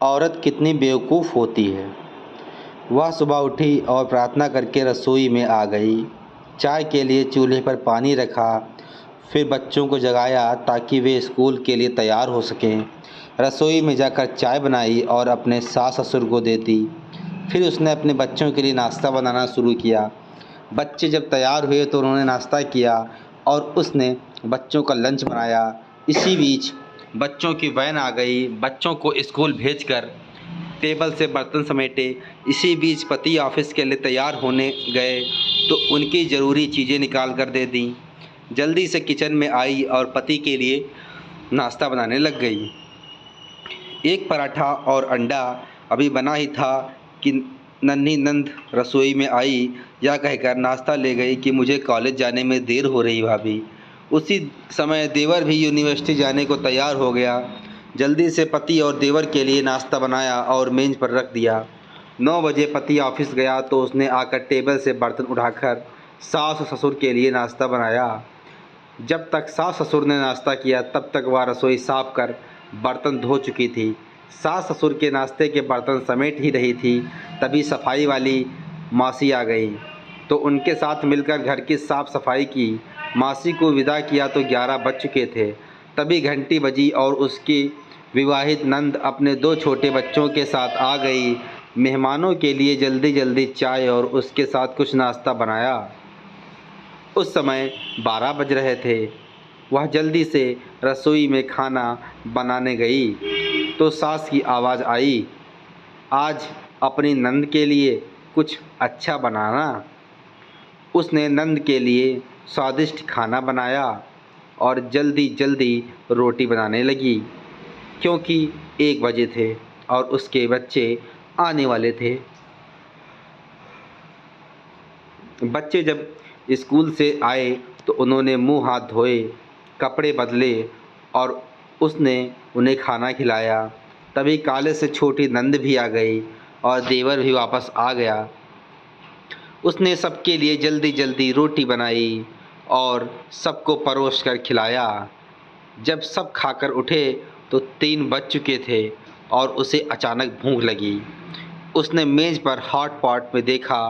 औरत कितनी बेवकूफ़ होती है। वह सुबह उठी और प्रार्थना करके रसोई में आ गई। चाय के लिए चूल्हे पर पानी रखा, फिर बच्चों को जगाया ताकि वे स्कूल के लिए तैयार हो सकें। रसोई में जाकर चाय बनाई और अपने सास ससुर को दे दी। फिर उसने अपने बच्चों के लिए नाश्ता बनाना शुरू किया। बच्चे जब तैयार हुए तो उन्होंने नाश्ता किया और उसने बच्चों का लंच बनाया। इसी बीच बच्चों की वैन आ गई। बच्चों को स्कूल भेजकर टेबल से बर्तन समेटे। इसी बीच पति ऑफिस के लिए तैयार होने गए तो उनकी ज़रूरी चीज़ें निकाल कर दे दी। जल्दी से किचन में आई और पति के लिए नाश्ता बनाने लग गई। एक पराठा और अंडा अभी बना ही था कि नन्ही नंद रसोई में आई। यह कहकर नाश्ता ले गई कि मुझे कॉलेज जाने में देर हो रही भाभी। उसी समय देवर भी यूनिवर्सिटी जाने को तैयार हो गया। जल्दी से पति और देवर के लिए नाश्ता बनाया और मेज़ पर रख दिया। 9 बजे पति ऑफिस गया तो उसने आकर टेबल से बर्तन उठाकर सास और ससुर के लिए नाश्ता बनाया। जब तक सास ससुर ने नाश्ता किया तब तक वह रसोई साफ कर बर्तन धो चुकी थी। सास ससुर के नाश्ते के बर्तन समेट ही रही थी, तभी सफाई वाली मासी आ गई तो उनके साथ मिलकर घर की साफ सफाई की। मासी को विदा किया तो 11 बज चुके थे। तभी घंटी बजी और उसकी विवाहित नंद अपने 2 छोटे बच्चों के साथ आ गई। मेहमानों के लिए जल्दी जल्दी चाय और उसके साथ कुछ नाश्ता बनाया। उस समय 12 बज रहे थे। वह जल्दी से रसोई में खाना बनाने गई तो सास की आवाज़ आई, आज अपनी नंद के लिए कुछ अच्छा बनाना। उसने नंद के लिए स्वादिष्ट खाना बनाया और जल्दी जल्दी रोटी बनाने लगी क्योंकि 1 बजे थे और उसके बच्चे आने वाले थे। बच्चे जब स्कूल से आए तो उन्होंने मुंह हाथ धोए, कपड़े बदले और उसने उन्हें खाना खिलाया। तभी काले से छोटी नंद भी आ गई और देवर भी वापस आ गया। उसने सबके लिए जल्दी जल्दी रोटी बनाई और सबको परोस कर खिलाया। जब सब खाकर उठे तो 3 बज चुके थे और उसे अचानक भूख लगी। उसने मेज़ पर हॉट पॉट में देखा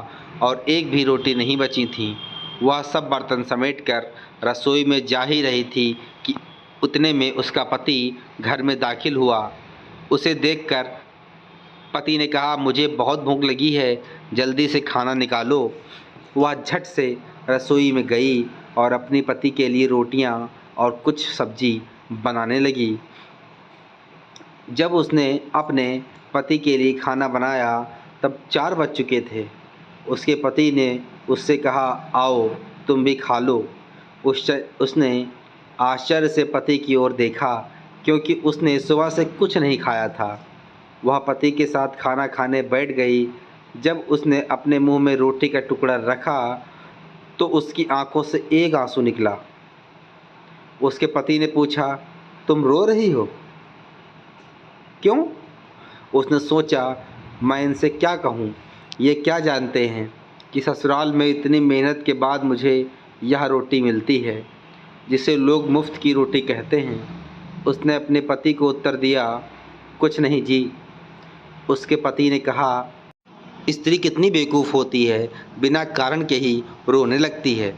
और एक भी रोटी नहीं बची थी। वह सब बर्तन समेटकर रसोई में जा ही रही थी कि उतने में उसका पति घर में दाखिल हुआ। उसे देखकर पति ने कहा, मुझे बहुत भूख लगी है, जल्दी से खाना निकालो। वह झट से रसोई में गई और अपने पति के लिए रोटियां और कुछ सब्जी बनाने लगी। जब उसने अपने पति के लिए खाना बनाया तब 4 बज चुके थे। उसके पति ने उससे कहा, आओ तुम भी खा लो। उसने आश्चर्य से पति की ओर देखा क्योंकि उसने सुबह से कुछ नहीं खाया था। वह पति के साथ खाना खाने बैठ गई। जब उसने अपने मुंह में रोटी का टुकड़ा रखा तो उसकी आंखों से एक आंसू निकला। उसके पति ने पूछा, तुम रो रही हो? क्यों? उसने सोचा, मैं इनसे क्या कहूँ, ये क्या जानते हैं कि ससुराल में इतनी मेहनत के बाद मुझे यह रोटी मिलती है जिसे लोग मुफ्त की रोटी कहते हैं। उसने अपने पति को उत्तर दिया, कुछ नहीं जी। उसके पति ने कहा, स्त्री कितनी बेवकूफ़ होती है, बिना कारण के ही रोने लगती है।